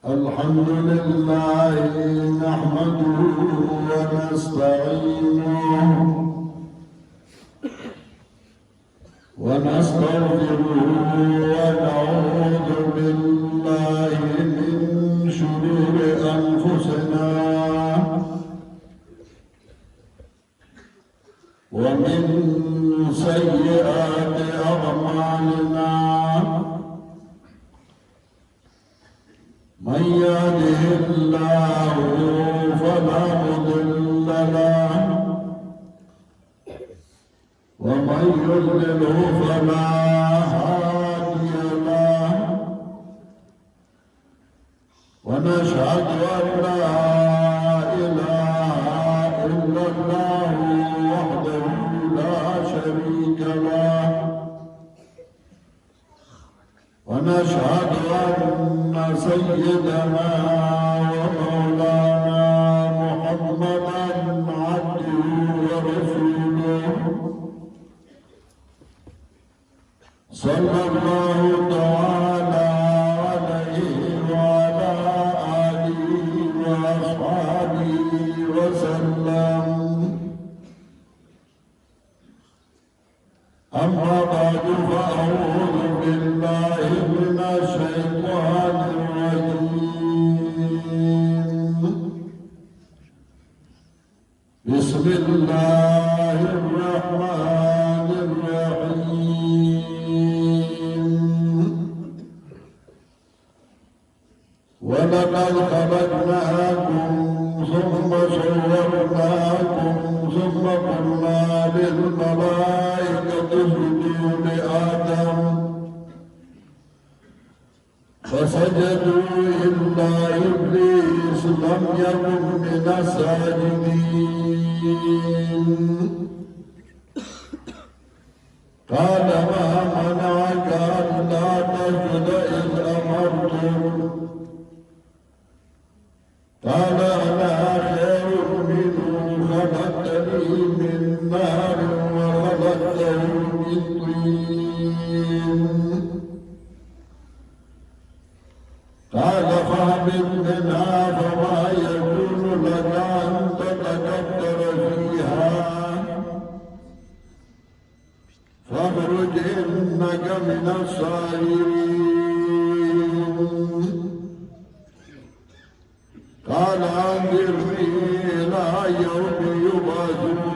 الحمد لله نحمده ونستعينه ونستغفره ونعوذ بالله من شرور أنفسنا ومن سيئات أعمالنا من يهده الله فلا مضل له ومن يضلله فلا هادي له ونشهد أن لا إله إلا الله وحده لا شريك له ونشهد أن سيدنا ومولانا محمدا عبده ورسوله صلى الله تعالى عليه وعلى آله وأصحابه وسلم. أما بعد فأعوذ بالله من الشيطان الرجيم. بسم الله الرحمن الرحيم. ولقد خلقناكم ثم صورناكم ثم قلنا للملائكة اسجدوا لآدم فسجدوا إلا إبليس لم يكن من الساجدين. قال ما منعك ألا تسجد إذ أمرتك؟ قال أنا خير منه خلقتني من نار وخلقته من طين. قال فاهبط منها فما يكون لك أن تتكبر فيها فاخرج إنك من الصاغرين. قال أنظرني إلى يوم يبعثون.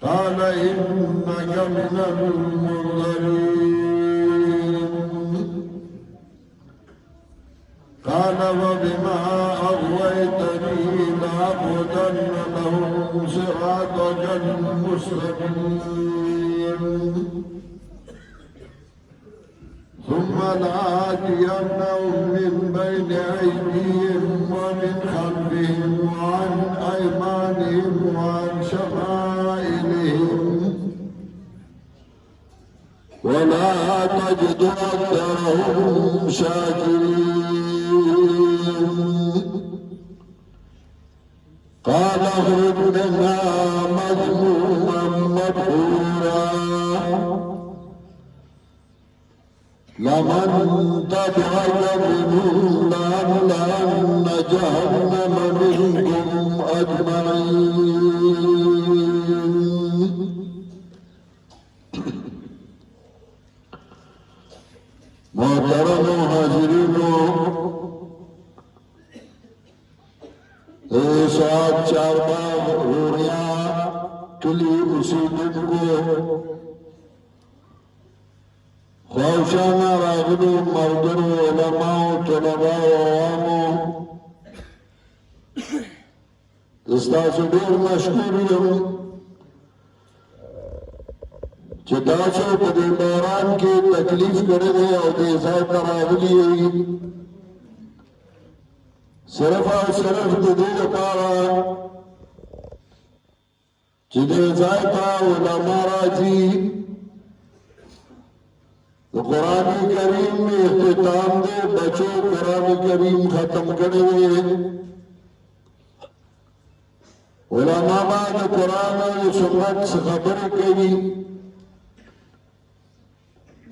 قال إنك من المنظرين. قال وبما أغويتني لأقعدن لهم صراطك المستقيم ثم لآتينهم من بين أيديهم ومن خلفهم وعن أيمانهم وعن شمائلهم ولا تجد أكثرهم شاكرين. قال اخرج منها مذموما مدحورا لمن تبعك منهم لأملأن جهنم منكم أجمعين. محترم حاضرینو، سات چارباغ روڑیا کلی اوسیدونکو، خواهشانا راغلو مردرو علماء طلباء عوامو، دستاسو دیر مشکور یم چې تاسو په دې باران کې تکلیف کړی دی او دې ځای ته راغلي یئ صرف او صرف د دې لپاره چې دې ځای ته علما راځي د قرآن کریم اختتام دے بچو قرآن کریم ختم کړی دی علماء بعد قرآن و سنت سے خبر کری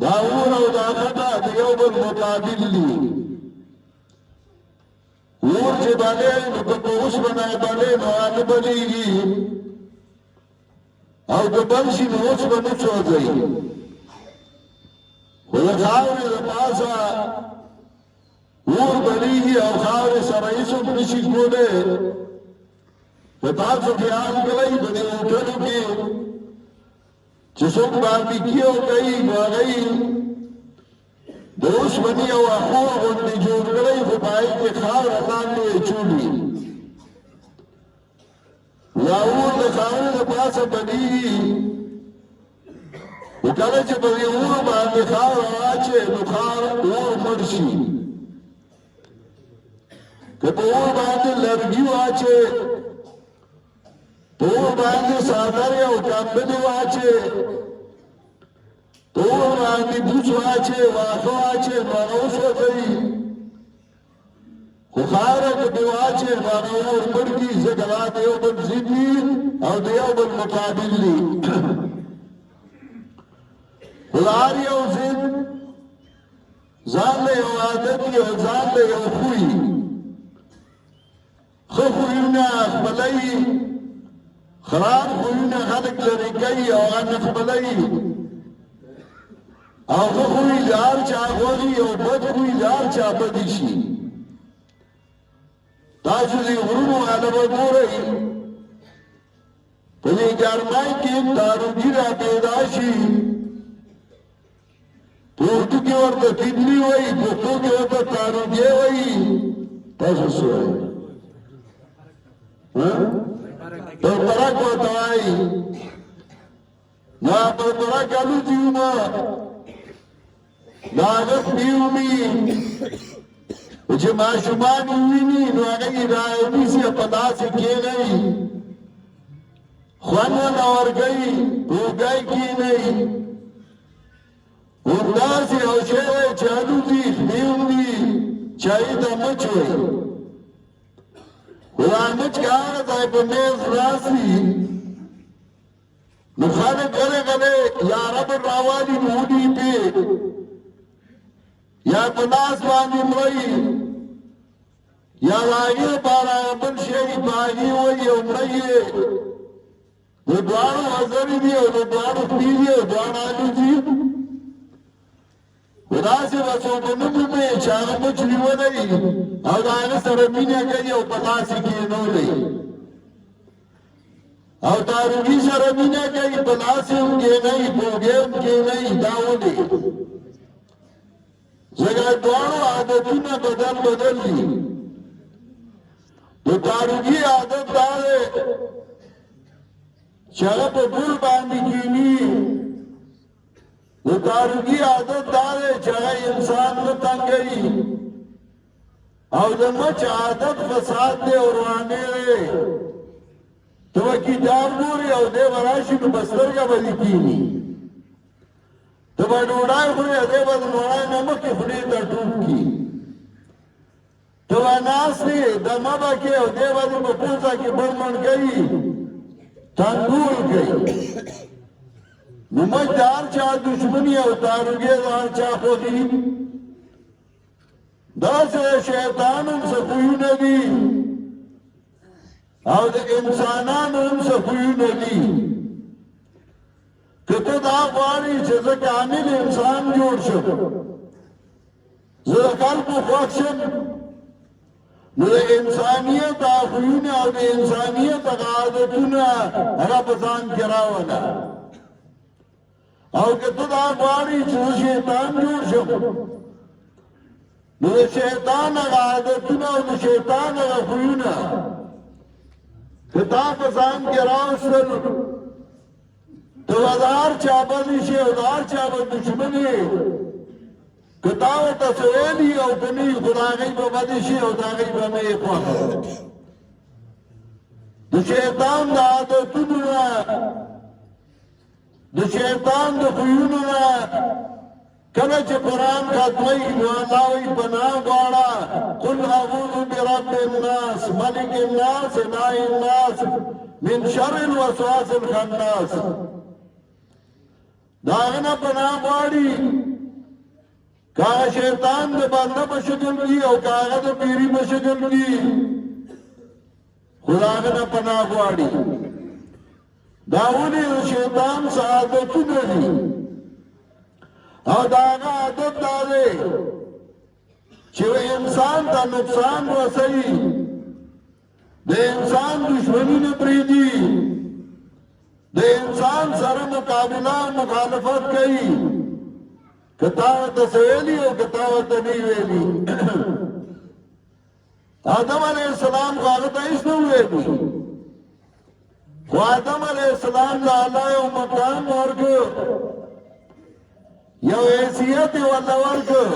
دا اور او دا خطا د یو بل مقابل دي اور چې باندې نو په اوس باندې نو هغه بلیږي او د بل شي نو اوس باندې چوځي خو د خاورې د پاسه اور بلیږي او خاورې سره هیڅوک نشي کولی په تاسو خیال کوئ په دې هوټلو کې چې څوک باربیکیو کوي نو هغوی د اوسپنې او اخور غوندې جوړ کړی خو په هغې کې خاوره باندې چولي دا اور د خاورې د پاسه بلیږي خو کله چې په دې اور باندې خاوره واچې نو اور مړ شي که په اور باندې لرګي واچې تو باندې سادرې او کمبلې واچې تو باندې بوچ واچې واښه واچې نو هغه وسوځوي خو خاوره که دې واچې نو هغه اور مړ کړي ځکه دا د یو بل ضد دي او د یو بل مقابل دي خو د هر یو ضد ځان له یو عادت وي او ځان له یو خوی ښه خویونه خپلوي خراب خویونه خلک لرې کوي او هغه نه خپلوي او ښه خوی د هر چا غوږي او بد خوی د هر چا بدي شي تاسو دې غرونو حاله به ګورئ په دې ګرمۍ کې داروګي را پیدا شي په اردو کې ورته تیدلي وایي پښتو کې ورته داروګي وایي تاسو څه وایئ پرپرک ورته وایي نو پرپرک الوځي ومه د هغه سپي چې ماشومان وویني نو هغه یې رانیسي په داسې کښېنوي خوند ورته ورکوي اوږی کښېنوي همداسې یو شی دی چې الوځي سپي ومي چې هغې ته مچ وایي خو دا مچ که هغه ځای په میز راسي نو خلک غلی غلی یا رب راوالي موډي پې یا په لاس باندې مړی یا د هغې لپاره بل شی په هغې وایي او مړی یې د دواړو وزرې دي او د دواړو سپي دي او دواړه الوځي خو داسې به څوک ونه مومې چې هغه مچ نیولی او د هغه سره مینه کوي او په لاس یې کښېنولی او داروګي سره مینه کوي په لاس یې هم کښېنوي په اوږې هم کښېنوي دا ولې ځکه دواړو عادتونه بدل دي د داروګي عادت دا دی چې هغه په ګل باندې کښېني د داروګي عادت دا دی چې هغه انسان نه تنګوي او د مچ عادت فساد دی او روانې دی ته به کتاب ګورې او دی به راشي نو په سترګه به دې کښېني ته به ډوډۍ خورې او دی به د ډوډۍ نه مخکې خولې ته ټوپ کړي ته به ناست یې دمه به کې او دی به دې په پوزه کې بړمڼ کوي تنګول کوي نو مچ د هر چا دشمني او داروګي د هر چا خوښي داسې شیطان هم څه خویونه دي او د انسانانو هم څه خویونه دي که ته دا غواړې چې زه کامل انسان جوړ شم زه د خلکو خوښ شم نو د انسانیت خویونه او د انسانیت عادتونه هغه په ځان کې راوله او که ته دا غواړې چې زه شیطان جوړ شم نو د شیطان هغه عادتونه او د شیطان هغه خویونه که تا په ځان کې راوستل ته به د هر چا بدې شي او د هر چا به دشمن یې که تا ورته څه ویلي او که نه وي خو د هغوی به بدې شي او د هغوی به نه یې خوښه د شیطان د عادتونو نه د شیطان د خویونو نه کله چې قرآن ختموي نو الله وایي پناه غواړه قل اعوذ برب الناس ملک الناس اله الناس من شر الوسواس الخناس د هغه نه پناه غواړي کاغه شیطان د بنده په شکل کی او کاغه د پیری په شکل کی خداغه نه پناه غواړي داونی شیطان سعادتونه دي او داغه عادت دا دی چې انسان ته نقصان رسوي د انسان دشمنی نه پریږدي د انسان سره مقابله مخالفت کوي کتا ورته ویلي او کتا ورته نه ویلي آدم علیہ السلام خو هغه ته هیڅ نه ویلي خو آدم علیہ السلام له الله یو مقام ورکړ یو حیثیت یې ورته ورکړ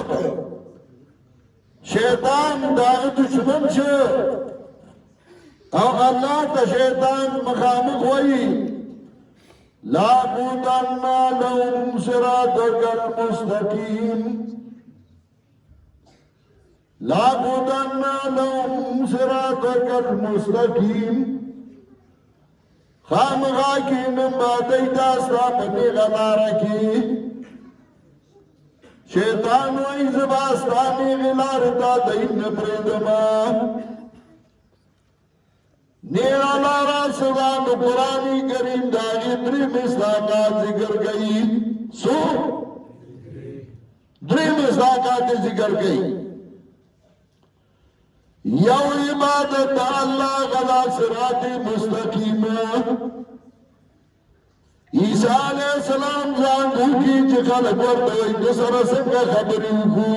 شیطان د هغه دشمن شو او الله ته شیطان مخامخ وایي لَأَقْعُدَنَّ لَهُمْ صِرَاطَكَ الْمُسْتَقِيمَ لَأَقْعُدَنَّ لَهُمْ صِرَاطَكَ الْمُسْتَقِيمَ خامخا کینم بادی داستا پنی غلارا کی شیطان وی زباستانی غلارتا دین پریدما نیرا لارا سلام قرآنی کریم داغی دری مصداقات ذکر گئی سو دری مصداقات ذکر گئی یو عبادت اللہ غلا صراط مستقیم عیسیٰ علیہ السلام زانگو کی چی خلق ورطوئی دسر سنگا خبریو کو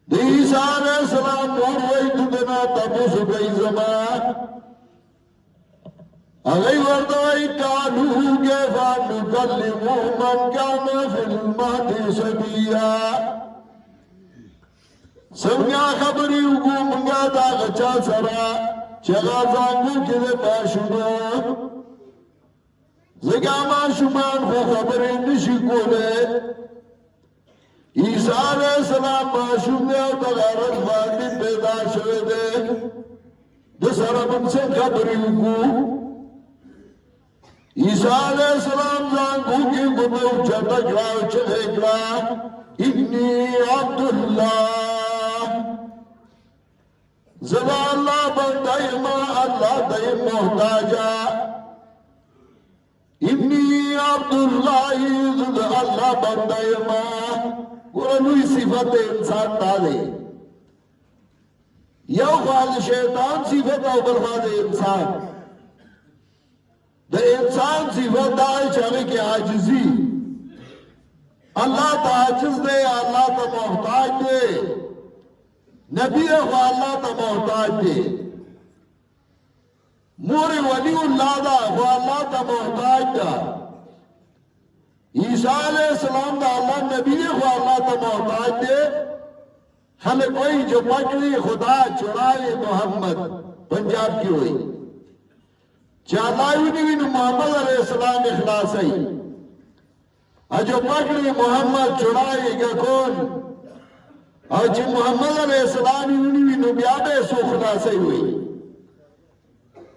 دی عیسیٰ علیہ السلام موروئی ددنا تپوس گئی زمان اگئی ورطوئی کالو کیفا نکلمو من کانا فی المہدی سبیا سنگا خبری وکو منگا دا غچا سرا چگا زانگو کده پاشونا زگا ما شمان خو خبری نشی کولے عیسیٰ علیہ السلام معشوم دے او تغارت باندی پیدا شوے دے دسر من سے خبری وکو عیسیٰ علیہ السلام زانگو کی گنو چٹکلا چلکلا انی عبداللہ زبا اللہ بندائی ما اللہ دائی محتاجا انی عبداللہ زد اللہ بندائی ما قرآنوی صفت انسان تا دے یو خواہ شیطان صفت او برخواہ انسان دا انسان صفت دائی چاہے کہ عاجزی اللہ تا عاجز دے اللہ تا محتاج دے نبی خواہ اللہ تا محتاج دے مور ولی اللہ دا خواہ اللہ تا محتاج دا عیسیٰ علیہ السلام دا اللہ نبی خواہ اللہ تا محتاج دے ہمیں کوئی جو پکڑی خدا چرائے محمد پنجاب کی ہوئی چاہلائی نوین محمد علیہ السلام اخلاص ہے اجو پکڑی محمد چرائے گا کون اور جی محمد علیہ السلام نوین بیابے سو خلاص ہوئی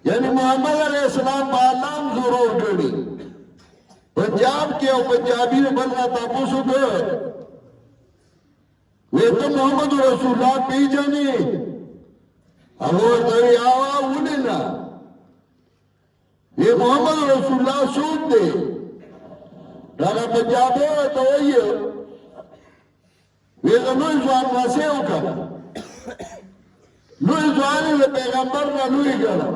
یعنی محمد علیہ السلام با اللہ ضرور کری پنجاب کے او پنجابی بلنا تاپوسو کر وی تو محمد رسول اللہ پی جانی اگر دوی آوا اولینا یہ محمد رسول اللہ سود دے دانا پنجابی تو وی وی نوی زوان واسے ہوکا نوی زوانی دا پیغمبر نا نوی گرا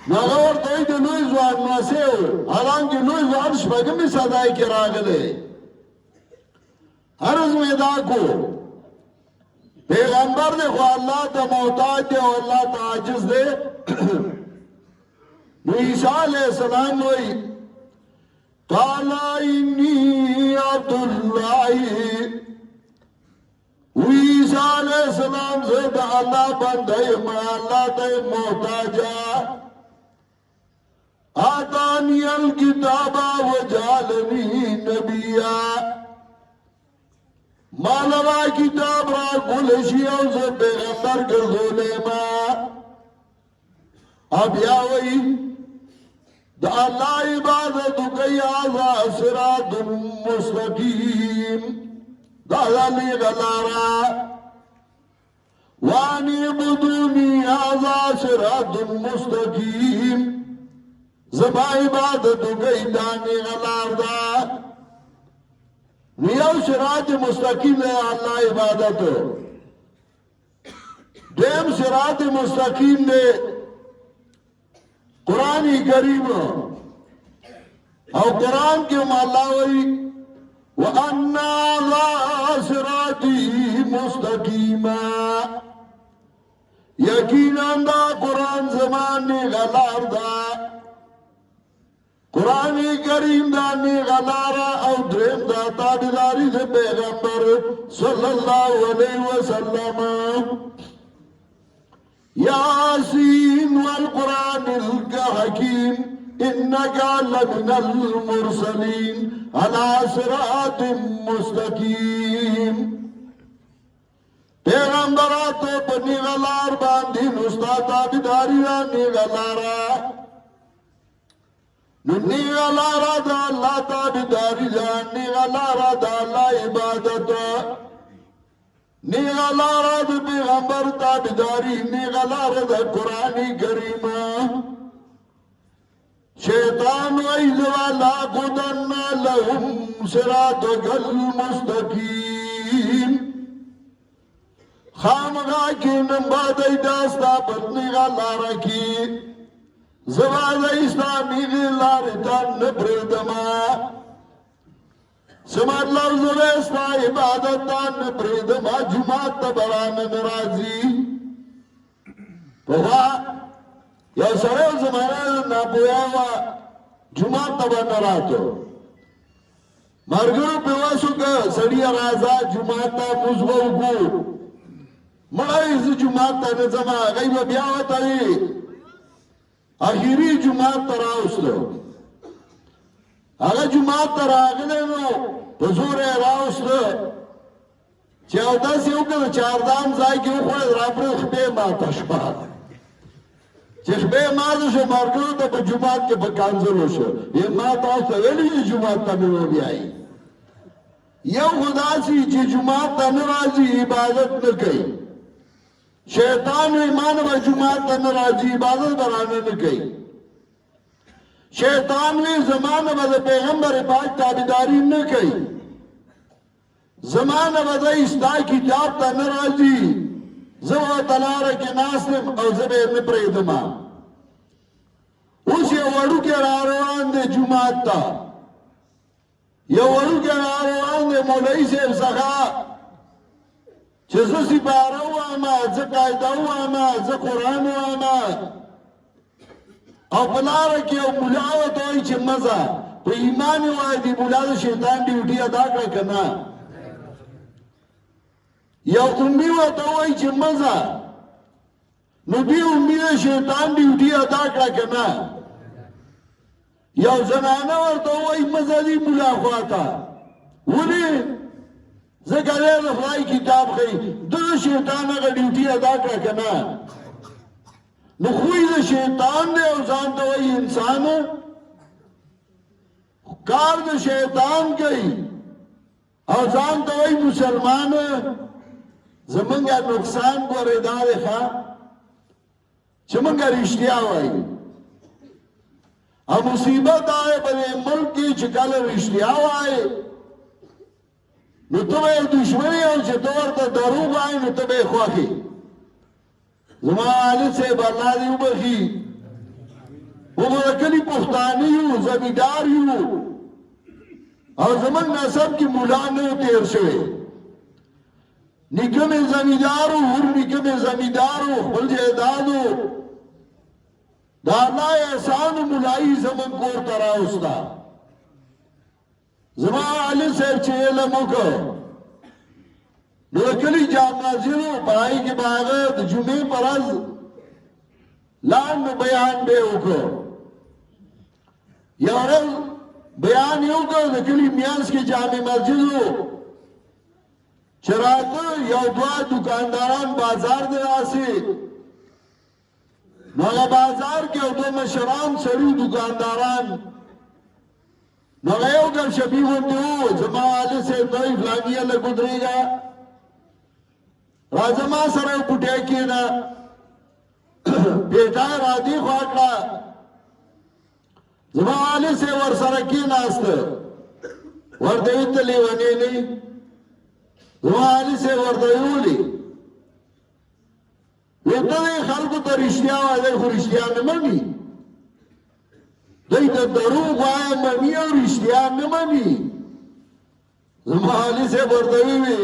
ناغور دوی دا نوی زوان واسے ہو حالانکہ نوی زوان شپگمی صدای کی راگلے عرض میں دا کو پیغمبر نے خواہ اللہ تا محتاج دے اور اللہ تا عاجز دے نو عیسیٰ علیہ السلام ہوئی قالا انی عبداللہ عیسیٰ علیہ السلام زید اللہ بندے ما اللہ تا محتاجا آتانی الکتابہ وجالنی نبیہ مالوا کتاب را گلشی او سے پیغمبر کردولے ما اب یاوئی دا اللہ عبادت کئی آزا صراط مستقیم دالی غلارا وانی بدونی آزا صراط مستقیم زما عبادتو گئی دانی غلار دا نیو صراط مستقیم لے اللہ عبادتو دیم صراط مستقیم لے قرآن کریم او قرآن کے مالاوی وَأَنَّ اللَّهَ صِرَاطِي مُسْتَقِيمًا یقیناً دا قرآن زمانی غلار دا قرآن کریم دانی غلارا او درم دا تابداری دا پیغمبر صلی اللہ علیہ وسلم یاسین والقرآن الحکیم انکا لمن المرسلین علی صراط مستقیم پیغمبراتو پنی غلار باندی نستا تابداری رانی غلارا نی غلارا دا اللہ تابداری رانی غلارا دا اللہ عبادت نی غلارا دا پیغمبر تابداری نی غلارا دا قرآنی کریم شیطان ویزوا لا قدن لهم صراطک المستقیم خامغا کی نمبادی داستا پتنی غلارا کی زواد اسلامی غلارتا نبردما سمات لفظ ویستا عبادتا نبردما جماعت تبران نرازی پوها یا سره زمانه ناپویاوا جماعت تبران نراتو مرگرو پیواسو که سڑی رازا جماعت تا مزغو کو مړای ز جمعه ته نظما غیب بیا وتاوی اخیری جمعه ته راوستلو هغه جمعه ته راغلی نو په زور یې راوستلو چې اوداس یې وکړ چاردام ځای کې وخوړل راپرې خپې ماته شپه چې خپې ماته شو مارګرو ته په جمعه کې په کانزلو شو یې ما تاسو ویلي چې جمعه ته مې وبیایي یو خداسي چې جمعه ته نه راځي عبادت نه کوي شیطان ایمان و جماعت نراجی عبادت برانے نکی شیطان وی زمان و پیغمبر پاک تابداری نکی زمان و استا کتاب تا نراجی زو تلار کے ناسم او زبیر نپریدما اس یہ وڑو کے راروان دے جماعت تا یہ وڑو کے راروان دے مولائی سے سخا چې زه سپاره واما زه قاعده واما زه قرآن واما او په لاره کې یو ملا ورته وایي چې مزه په ایمان یې وایي د ملا د شیطان ډیوټي ادا کړه که نه یو امي ورته وایي چې مزه نو دې امي د شیطان ډیوټي ادا کړه که نه یو زنانه ورته وایي مزه دې ملا خواته ولې زکر دے خدای کتاب خی دو شیطان اگر ڈیوٹی ادا کر کنا نخوی دے شیطان دے او زان دوئی انسان کار دے شیطان کئی او زان دوئی مسلمان زمانگا نقصان کو ردار خواہ چمانگا رشتیا ہوئی او مصیبت آئے بلے ملک کی چکل رشتیا ہوئی نو تبه دشمنی او چې تور ته دروغ وایي نو تبه خوښي زما علي صاحب الله دې وبخي وګوره کلی پښتانه یو زمیندار یو او زمون نسب کې مولا نه تیر شوی نیکه مې زمیندارو ور نیکه مې زمیندارو خپل جیدادو دا الله احسان مولای زمون کور ته راوستا زما علی صاحب چې علم وکړ نو کلی جامنازیو پڑھائی کے بعد جمعے پر از لان بیان بے وکړ یو ورځ بیان یې وکړ د کلی میانس کې جامع مسجد و چې راته یو دوه دکانداران بازار دی راسي نو هغه بازار کې یو دوه مشران سړي دکانداران نو یو گل شبیه ونده ہو زما آلی سے دوی فلانیه لگودری گا رازما سره پټه کینا بیٹا رادی خواکړه زما آلی سے ور سره کیناست ورته ویتلی ونی نه زما آلی سے ورته ویلی ویته خلکو ته رښتیا وایي خو رښتیا نه مني دوی ته دروغ وایي مني او رښتیا نه مني زما آلی سے ورته ویلی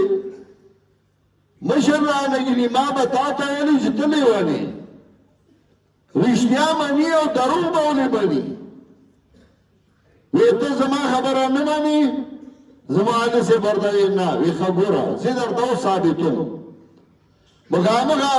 مشر رانگیلی ما با تا تا ویلی چې ته لیونی رښتیا مني او دروغ به ولې مني وی ته زما خبره نه مني زما آلی سے ورته ویل نه وی خبره زه درته ثابتوم مخامخ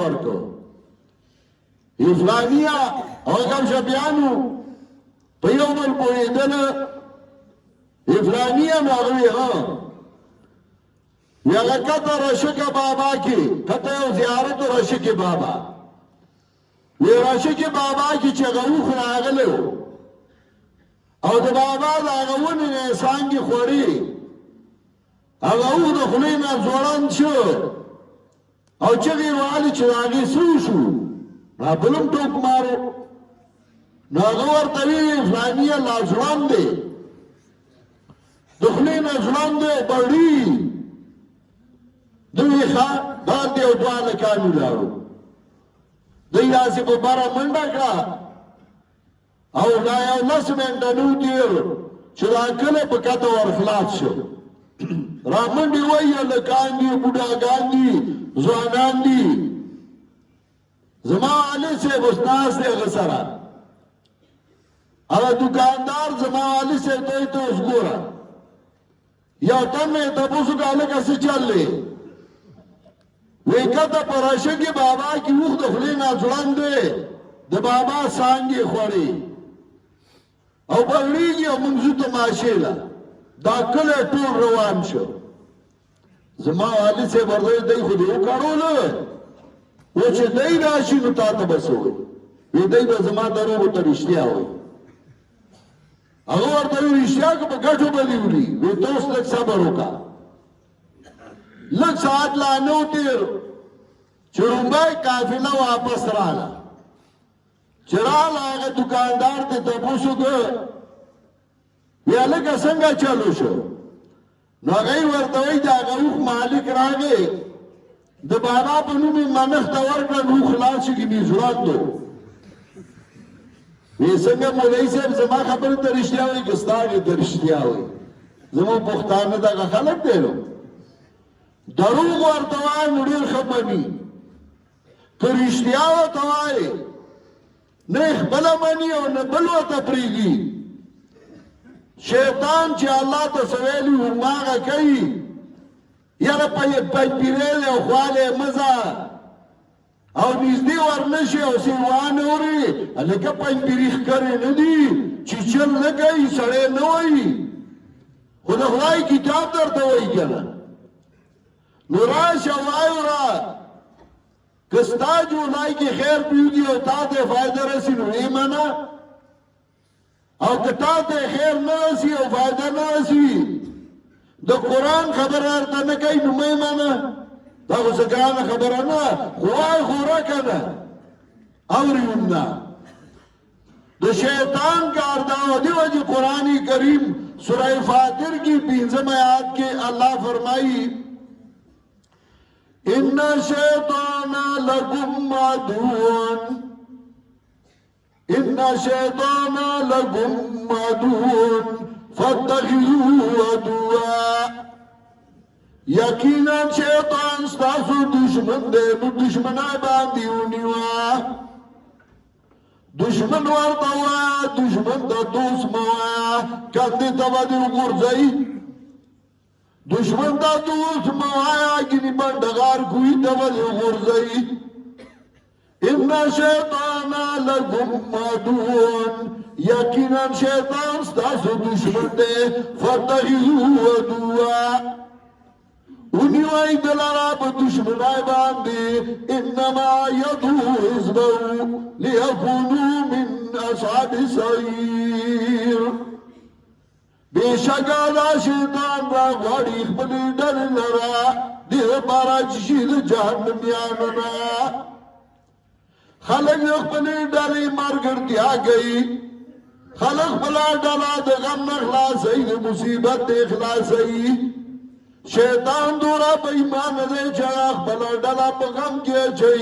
ورکړ یو فلانیا هغه شپیانو په یو بل پوهېدل فلانیا نو هغه ها یا کته رشک بابا کی کته یو زیارت رشک بابا وی رشک بابا کی چې غوخ راغلو او د بابا د غوونه نه سانګي خوري هغه و د خلینا زوړان شو او چې ویوالي چې راغی سوشو را بلم ټوک مارو نو هغه ورته وی فلانیه لا ځوان دی د خلینا ځوان دی بړی دوی ښه باندې او دواله کانو لاړو دوی داسې په باره منډه کړه او دا یو لس منټه نو تېر چې دا کله په کته ور خلاص شو را منډې وایي هلکان دي بوډاګان دي ځوانان دي زما علي صاحب اوس ناست دی هغه سره هغه دوکاندار زما علي صاحب ته ته اوس ګوره یو تن مې تپوس وکړه هلکه څه چل دی وی کته پراشکی بابا کی وخت د خلی نه ځوان دی د بابا سانګي خوري او بغړیږي او منځو ته ماشیلا دا کله ټول روان شو زما علي سے ورته دی خو دې وکړول و چې دای راشي نو تاسو بسوي وی دای به زما درو ته رښتیا وي هغه ورته رښتیا کو په ګټو باندې وی وی تاسو لږ صبر وکړه لږ ساعت لا نو تیر چړمبای قافله واپس رااله چرال هغه دکاندار ته تاسو کو یا لکه څنګه چالو شو نو هغه ورته وی دا غوخ مالک راغی د بابا په نوم منښت ورکړ نو خلاص شي کی ځوان دو وی څنګه مولوی صاحب زما خبره ته رښتیا وایي ګستاګه ته رښتیا وایي زمو پښتانه دغه خلک دی نو دروغ ورته وایي نو ډېر ښه مني که رښتیا ورته وایي نه خپله مني او نه بل ورته پرېږدي شیطان چې الله ته څه ویلي هماغه کوي یاره پنجپیرې او خواله مزه او نږدې ورنشي او سیوانه اوري هلکه پنجپیرې ښکرې نه دي چې چل نه کوي سړی نه وایي خو د خدای کتاب درته وایي که نه نو راشه وایوره که ستا جولای کې خیر پرېږدي او تا ته فایده رسي نو یې منه او که تا ته خیر نه رسي او فایده نه رسي د قرآن خبره ورته نه کوي نو مه یې منه دا خو څه ګرانه خبره نه خو وایي خو ورکه ده اوري هم نه د شیطان کار دا دی وجه قرآن کریم سورہ فاتر کی 5 آیات کے اللہ فرمائی ان شیطان لکم عدو ان شیطان لکم عدو فاتخذوه عدوا یقینا شیطان ستاسو دشمن دے نو دشمنای باندې ونیوا دشمن ورته وایا دشمن د دوست مو وایا کاندې ته باندې وګورځي دشمن د دوست مو وایا ګنې بندګار کوی ته باندې وګورځي ان شیطان لکم عدو یقینا شیطان ستاسو دشمن دے فاتخذوه عدوا ونیوائی دلارا پا دشمنائی باندے انما یدو حزبو لیکونو من اصحاب السعير بشکا دا شیطان را غړي خپل ډر لرا دې بارا چې د جهنميانو خلق خپل ډر مرګرتیا گئی خلق بلا ډلا د غم خلاصي د مصیبت خلاصي شیطان دورا په ایمان دې چراغ بلا ډلا په غم کې چي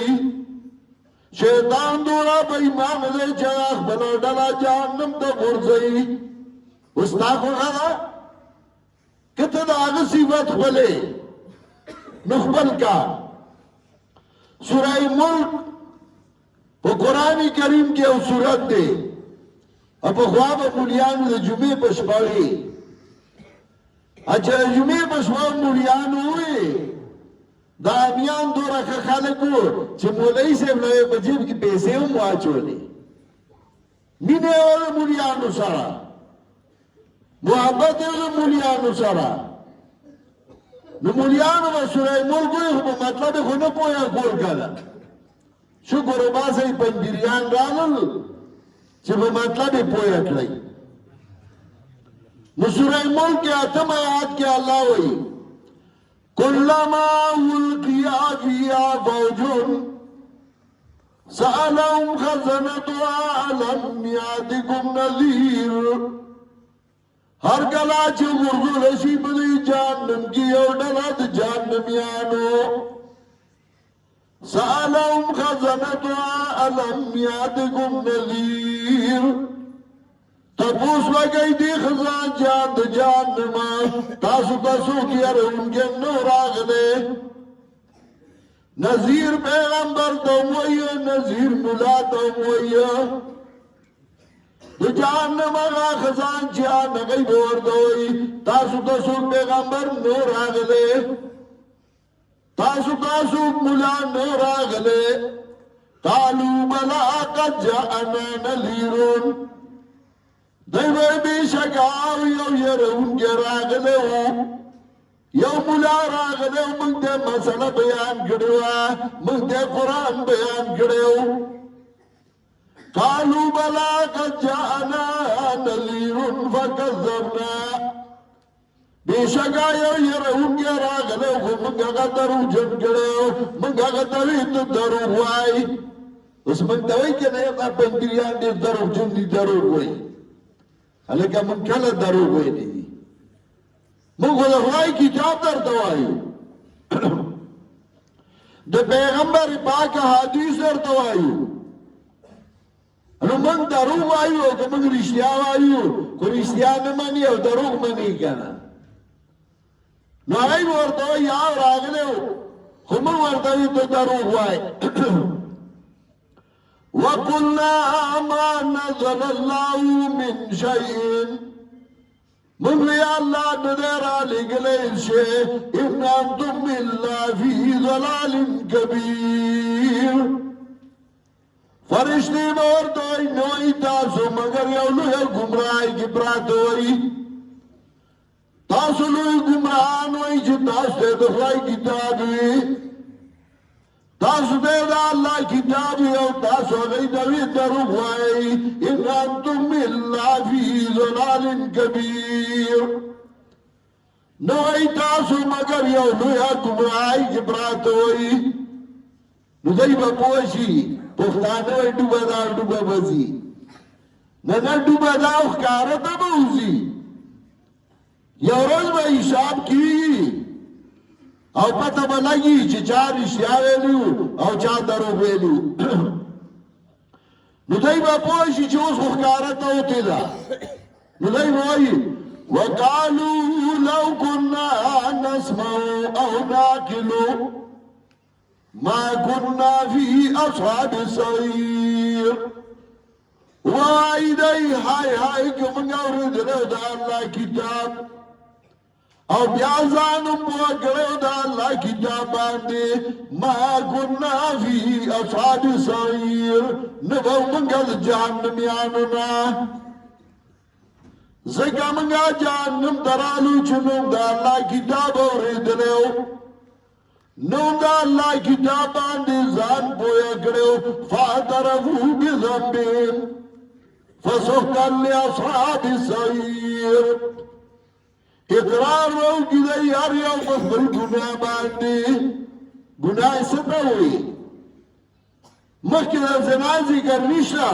شیطان دورا په ایمان دې چراغ بلا ډلا جهنم ته ورځي استاخو غلا کته دا هغه صفات خپلې نخبل کا سورہ ملک په قرآن کریم کې او سورت دی او په خواب مولیانو د جمعې په شپاړې اچھا جمعې په شپه مولیانو وې دا امیان دوره ښه خلک وو چې مولوي صاحب له په جیب کې پیسې هم واچولې مینه یې وه مولیانو سره محبت یې د مولیانو سره نو مولیانو به سوره ملک وې خو په مطلب یې خو نه پوهه کول کله شکر وباسئ پنجریان رالل چې په مطلب یې پوهه کړئ نو سوره ملک کې اتم آیات کې الله وایي کلما القیا فیها فوج سألهم خزنتها ألم یأتکم نذیر ہر کلا چې ورغول شي په جهنم کې یو ډله د جهنميانو سألهم خزنتها ألم یأتکم نذیر تپوس وکړي دي خزان جان د جهنم تاسو کې راونګي نو راغله نذیر پیغمبر ته وایي نذیر مولا ته وایي د جهنم هغه خزان چې هغه ورته تاسو پیغمبر نو راغله تاسو مولا نو راغله قالوا بلى قد جاءنا نذير دوی بشکاو یو يرونګي راغله یو مولا راغله موږ ته مسله بیان کړو موږ ته قرآن بیان کړو قالوا بلى قد جاءنا نذير فكذبنا بشکا یو يرونګي راغله موږ هغه درو جن کړو موږ هغه درو وای اوس موږ ته وایي کنه دا پندریان دې درو جن دي درو وای هلکه موږ کله درو وای دي موږ ولای کتاب درته وایو د پیغمبر پاک حدیث درته وایو نو موږ دروغ وایو که موږ رښتیا وایو خو رښتیا نه مني او دروغ مني کنه نو هغوی به ورته وایي یا راغلی خو موږ ورته وایو ته دروغ وایي وقلنا ما نزل الله من شيء من يا الله ندر عليك شيء إن أنتم إلا في ضلال كبير فرشتي ورته نوې تاسو مگر یو لوی ګمراهي کې پراته وي تاسو لوی ګمراهان وي چې تاسو د خدای کتاب وي تاسو د الله کتاب او تاسو غي دوی درو وای ان انتم الا فی ضلال کبیر نو ای تاسو مگر یو لوی ګمراهي کې پراته وي نو دای په پوښي پښتانه ډوبه دا ډوبه بزي نه ډوبه دا ښکارا ته بوزي یو ورځ به حساب کیږي او پته به لګي چې چا رښتیا ویلو او چا دروغ ویلو نو دای به پوه شي چې اوس ښکارا ته وتې ده نو دای وایي وقالوا لو كنا نسمع او نعقل ما كنا في أصحاب السعير وعيدي هاي هاي كم نورد رد الله كتاب او بیازانم بوکرو دا اللہ کتاباندے ما كنا في أصحاب السعير نبو منگل جہنمیانونا زکا منگا جہنم ترالو چنو دا اللہ کتاب ورد لیو نو دا اللہ کتابان دے زان پویا کرو فاترفو بذنبیم فسحقا لاصحاب السعیر اقرار رو کی دی هر یو په خپل ګناه باندې ګناه څه ته وایي مخکې د زنا ذکر نشته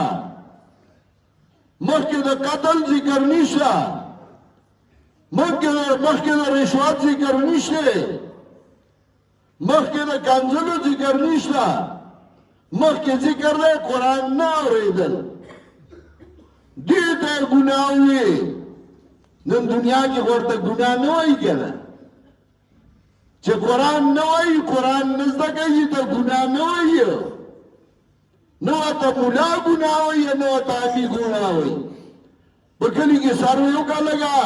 مخکې د قتل ذکر نشته مخکې د رشوت ذکر نشته مخکې د کنځلو ذکر نشته مخکې ذکر دی قرآن نه اورېدل دې ته ګناه وایي نن دنیا کې ورته ګناه نه وایي که نه چې قرآن نه وایي قرآن نه زده کوي ته ګناه نه وایي نه ورته ملا ګناه وایي نه ورته امي ګناه وایي په کلي کې سروې وکړه لږه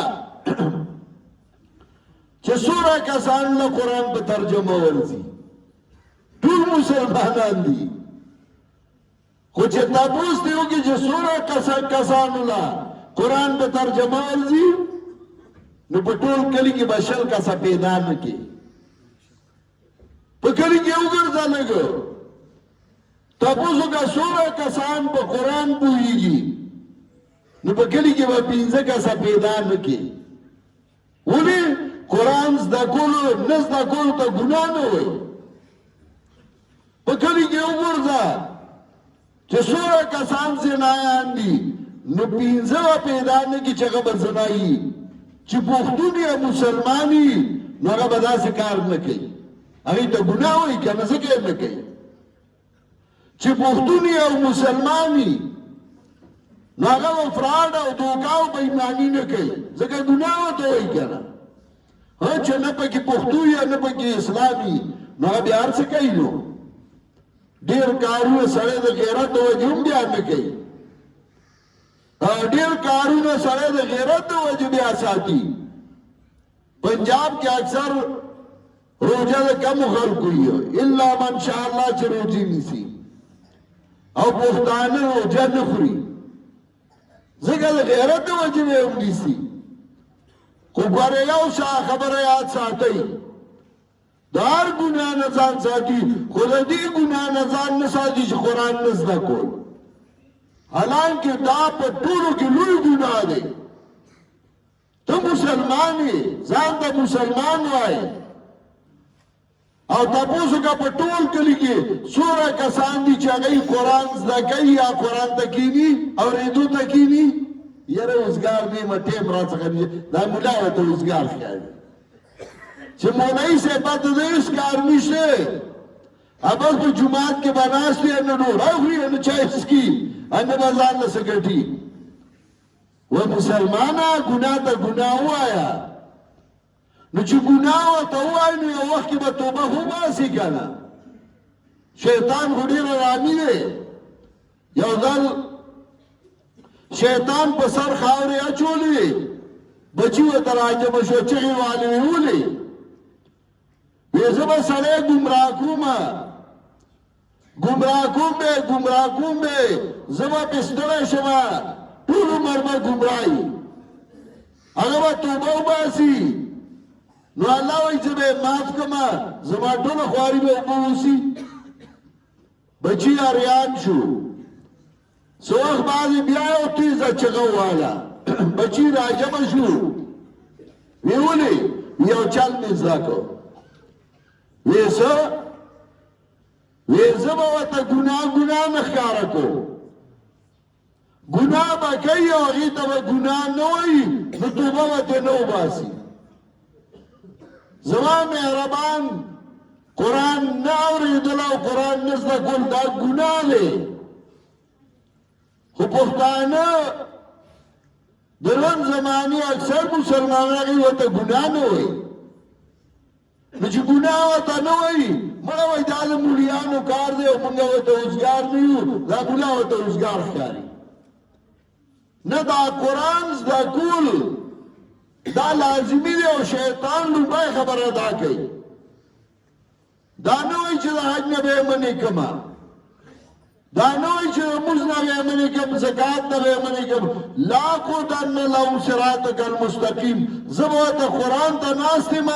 چې څومره کسان له قرآن په ترجمه ورځي ټول مسلمانان دي خو چې تاسو ته وګورئ چې څومره کسانو له قرآن په ترجمه ورځي نو په ټول کلي کې به شل کسه پیدا نه کې په کلي کې وګرځه لږ تاسو که څومره کسان په قرآن پوهېږي نو په کلي کې به 15 کسه پیدا نه کې ولې قرآن زده کولو نه زده کولو ته ګناه نه وایي په کلي کې وګرځه چې څومره کسان زنایان دي نو 15 به پیدا نه کې چې هغه به زنایي چې پښتون یا مسلمان وي نو هغه به داسې کار نه کوي هغې ته ګناه وایي که نه ځکه یې نه کوي چې پښتون یا مسلمان وي نو هغه به فراډ او دوکه او بېایماني نه کوي ځکه ګناه ورته وایي که نه چې نه پکې پښتو یا نه پکې اسلام وي نو هغه بیا هر څه کوي نو ډېر کارونه سړی د غیرت د وجې هم بیا نه کوي ډېر کارونه سړی د غیرت د وجې بیا ساتي پنجاب کې اکثر روزه د کمو خلکو وي الا من شاء الله چې روزي نیسي او پښتانه روزه نه خوري ځکه د غیرت د وجې به هم نیسي خو ګوره یو خبره یاد ساتئ د هر ګناه نه ځان ساتي خو د دې ګناه نه ځان نه ساتي چې قرآن نه زده کول حالانکه دا په ټولو کې لوی ګناه دی ته مسلمان یې ځان ته مسلمان وایې او تاسو که په ټول کلي کې څومره کسان دي چې هغوی قرآن زده کوي یا قرآن ته کښېني اورېدو ته کښېني یاره اوزګار دی مه ټیم راڅخه دا ملا ورته اوزګار ښکاري چې مولوي صاحب ته د هېڅ کار نشته بس په جومات کې به ناست وي نه ډوډۍ خوري نه چای څښي نه به ځان له څه ګټي و مسلمانه ګناه ته ګناه ووایه نو چې ګناه ورته ووایي نو یو وخت کې به توبه خو باسي که نه شیطان خو ډېر ارامي دی یو ځل شیطان په سر خاورې اچولې بچي ورته راجمع شو چغې والې ویې ولې وی زه به سړی ګمراه کوم به زه به پې ستړی شمه ټول عمر به ګمراهي هغه به توبه وباسي نو الله وایي زه به یې معاف کړمه زما ټوله خواري به اوبه وسي بچي اریان شو څه وخت بعد بیا یو تیزه چغه وواله بچي راجمع شو وی ولې یو چل مې زده کړ وی څه وی زه به ورته ګناه نه ښکاره کوم ګناه به کوي او هغې ته به ګناه نه وایي نو توبه به ترې نه وباسي زما مهربان قرآن نه اورېدل او قرآن نه زده کول دا ګناه دی خو پښتانه د ژوند زمانې اکثر مسلمانان هغې ورته ګناه نه وایي نو چې ګناه ورته نه وایي مړه وایي دا د مولیانو کار دی او موږ ورته اوزګار نه یو دا مولا ورته اوزګار ښکاري نه دا قرآن زده کول دا لازمي دی او شیطان لومړی خبره دا کوي دا نه وایي چې د حج نه به یې منې کړمه دا نه وایي چې د لمونځ نه به یې منې کړم زکات نه به یې منې کړم لاقودن لهم صراطک المستقیم زه به ورته قرآن ته ناست یم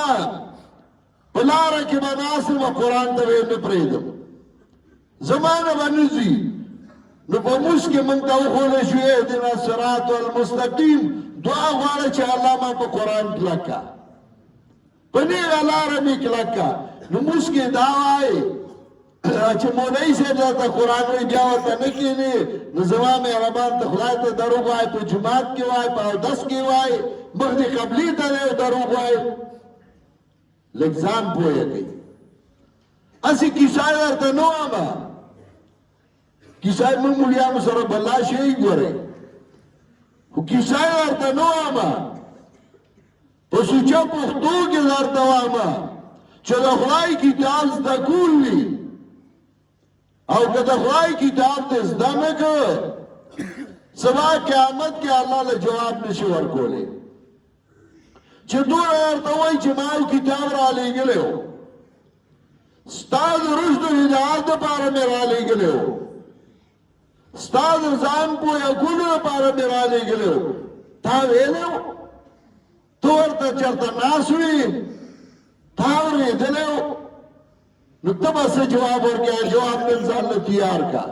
په لاره کې به ناست یم قرآن ته به یې نه پرېږدم زما نه به نه ځي نو په موږ کې موږ ته وښودل شوې اهدنا الصراط المستقیم دعا غواړه چې الله ما په قرآن کلک کا په نیغه لاره مې کلک کا نو موږ کې دا وایي چې مولوي صاحب درته قرآن وایي بیا ورته نه کښېنې نو زما مهربان ته خدای ته دروغ وایي په جومات کې وایي په اودس کې وایي مخ دې قبلې ته دی دروغ وایي لږ ځان پوهه کوي هسې کیسه درته نه وامه کیسه موږ مولیانو سره بلا شی ګورئ خو کیسه درته نه وامه په سوچه پښتو کې درته وامه چې د خدای کتاب زده کول وي او که د خدای کتاب دې زده نه کړه سبا قیامت کې الله له جواب نشي ورکولی چې دوی ورته وایي چې ما یو کتاب را لېږلی و ستا د رشد و هدایت دپاره مې را لېږلی و ستا د ځان پوهه کولو لپاره مې را لېږلی و تا ویلی و ته ورته چېرته ناست وې تا اورېدلی و نو ته به څه جواب ورکړې جواب نن ځان له تیار کا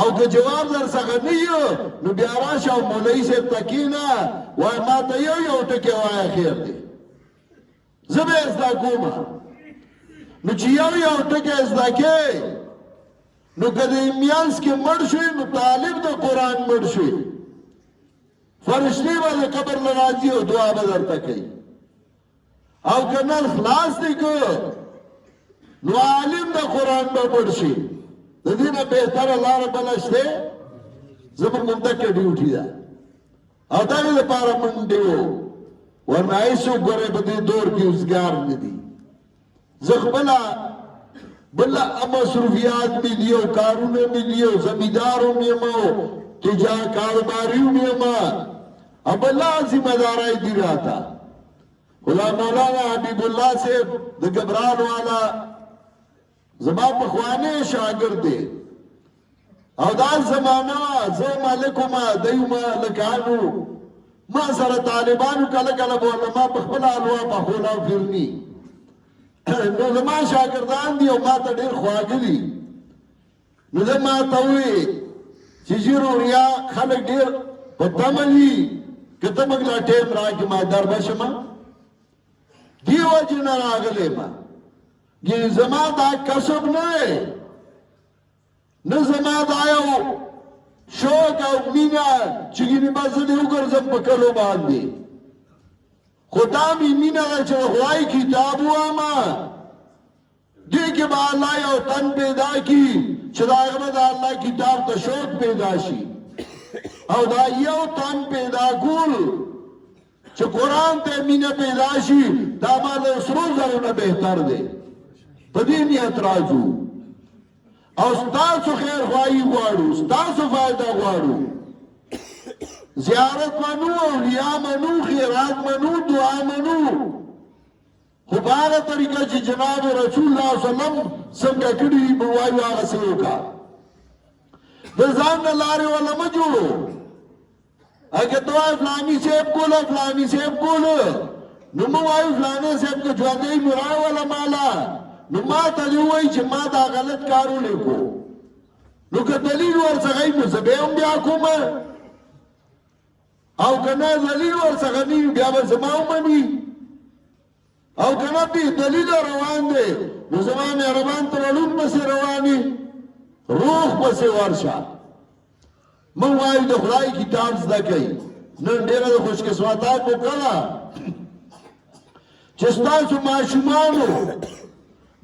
او که جواب در څخه نه یو نو بیا راشه او مولوي صاحب ته کښېنه وایي ما ته یو ټکی وایه خیر دی زه به یې زده کومه نو چې یو ټکی زده کې نو که د میانس کې مړ شوي نو طالب د قرآن مړ شوي فرشتې به د قبر نه راځي او دعا به درته کوي او که نل خلاص دی که نو عالم د قرآن به مړ شي د دې نه بهتره لاره بله شته زموږ ممدکه ډیوټي ده او د هغې لپاره منډې و ورنه هېڅوک ګورئ په دې دور کې اوزګار نه دي زه خپله بله مصروفیات مې دي او کارونه مې دي او زمیندار هم یم او کاروباري هم یم او بله ذمه دارۍ دي راته غلام مولانا حبیب الله صاحب د ګبران والا زما پخوانی شاگرد دی او دا زمانه زه مالک ما دی مالکانو ما سره طالبانو کله کله بوله ما په خپل الوا په خولا فرني نو زما شاګردان دي او ما ته ډېر خواږه دي نو زه ما ته وایي چې ضروریا خلک ډېر په تمه دي که ته موږ لا ټیم راکړې ما در به شمه دې وجې نه راغلی ما ګینې زما دا کسب نه دی نه زما دا یو شوق او مینه چې ګینې به زه دې وګرځم په کلو باندې خو دا مې مینه ده چې د خدای کتاب ووامه دې کې به الله یو تن پیدا کړي چې د هغه به د الله کتاب ته شوق پیدا شي او دا یو تن پیدا کول چې قرآن ته مینه پیدا شي دا ما له سرو زرو نه بهتر دی په دې نیت راځو او ستاسو خیر خواهي غواړو ستاسو فایده غواړو زیارت منو اولیاء منو خیرات منو دعا منو خو په هغه طریقه چې جناب رسول الله صلی الله علیه وسلم څنګه کړي به وایو هغسې وکړه د ځان نه لارې وله مه جوړو اگه تو فلانی صاحب کوله فلانی صاحب کوله نو مه وایو فلانی صاحب که ژوندی نو راوله ماله نو ما ته دې ووایي چې ما دا غلط کار ولیکو نو که دلیل ورڅخه وي نو زه به هم بیا کومه او که نه دلیل ورڅخه نه وي بیا به زما ومني او که نه بې دلیله روان دی نو زما مهربان ترړون پسې رواني روح پسې ورشه موږ وایو د خدای کتاب زده کوي نن ډېره د خوشقسمتۍ موقعه چې ستاسو ماشومانو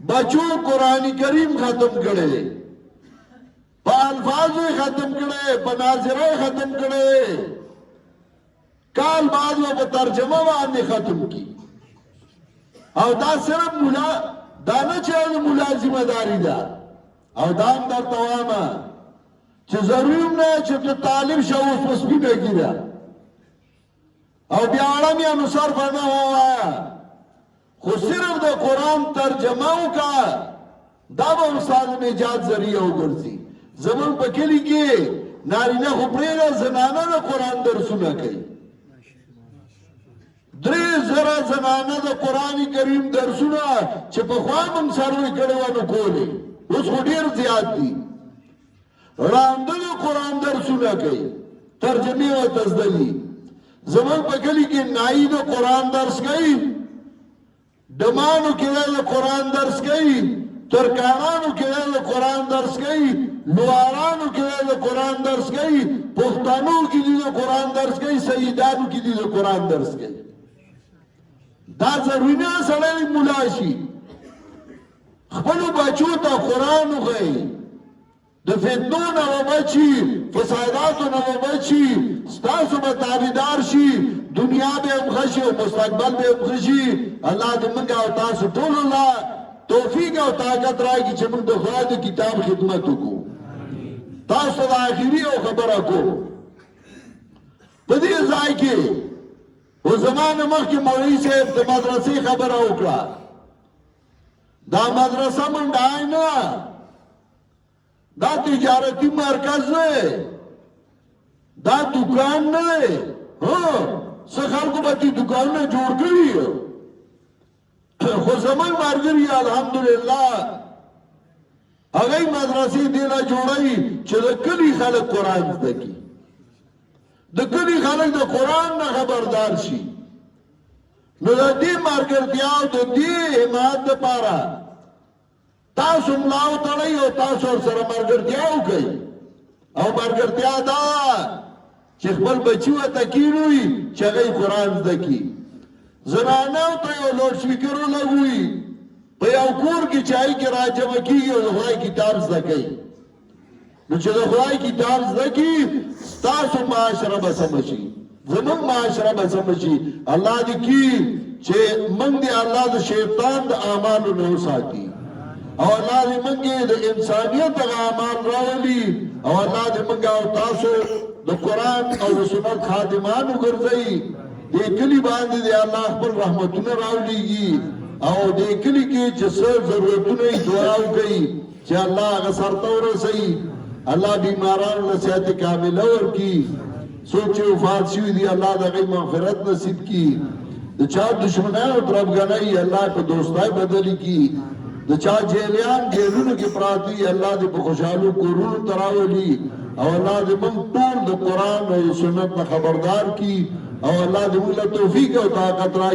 بچو قرآن کریم ختم کړی دی په الفاظو یې ختم کړی په ناظره یې ختم کړی کال بعد و په ترجمه باندې ختم کی او دا صرف مولا دا نه چې د مولا ذمه داري ده او دا هم درته وامه چې ضرور نه چې ته طالب شو اوس په سپینه ګیره او بیا اړمیانو صرفه نه ووایه خو صرف د قرآن ترجمه وکړه دا به استاد نجات ذریعه وګرځي زمونږ په کلي کې نارینه خو پرېږده زنانه د قرآن درسونه کوي 3000 زنانه د قرآن کریم درسونه چې پخوا موږ څاروي کړي وو نو کولې اوس خو ډېر زیات دي رانده د قرآن درسونه کوي ترجمه او تزدلی زمون په کلی کې نای د قرآن درس کوي دمانو کې د قرآن درس کوي ترکانانو کې د قرآن درس کوي لوارانو کې د قرآن درس کوي پښتنو کې د قرآن درس کوي سیدانو کې د قرآن درس کوي دا ضروري نه سړی مولا شي خپلو بچو ته قرآن وښایي د فتنو نه وبچي فساداتو نه وبچي ستاسو به تابعدار شي دنیا به هم ښه شي او مستقبل به هم ښه شي الله دې موږ او تاسو ټولو له توفیق او طاقت راکړي چې موږ د خدای د کتاب خدمت وکړو تاسو د آخري او خبره کو په دې ځای کې و زمانه مخکې مولوي صاحب د مدرسې خبره وکړه دا مدرسه منډه نه دا تجارتی مرکز نه دا دکان نه څه خلکو به دې دکانونه جوړ کړي خو زمون مارګري الحمدلله هغه مدرسې دی لا جوړي چې د کلی خلک قرآن زده کړي د کلی خلک د قرآن نه خبردار شي نو د دې مارګرتیا او د دې حمایت لپاره تاسو ملاو تړئ او تاسو سره مارګرتیا وکړئ او مارګرتیا دا چې خپل بچي ورته کینوي چې هغه قرآن زده کړي زنانو ته یو لوډ سپیکر ولګوي په یو کور کې چای کې راجمع کیږي او د خدای کتاب زده کوي نو چې د خدای کتاب زده کړي ستاسو معاشره به سمه شي زموږ معاشره به سمه شي الله دې کړي چې موږ دې الله د شیطان د اعمالو نه وساتي او الله دې موږ د انسانیت هغه اعمال راولي او الله دې موږ او تاسو د قرآن او د سنت خادمان وګرځي دې کلی باندې دې الله خپل رحمتونه راوليږي او دې کلی کې چې څه ضرورتونه یې دعا وکړي چې الله هغه سرته ورسوي الله بیمارانو له صحت کامله ورکړي څوک چې وفات شوي دي الله د هغوی مغفرت نصیب کړي د چا دشمنانو تربګنۍ الله په دوستۍ بدلې کړي د چا جیلیان جیلونو کې پراته دي الله دې په خوشحالو کورونو ته راولي او الله دې موږ ټول د قرآن او سنت نه خبردار کړي او الله دې موږ له توفیق او طاقت راکړي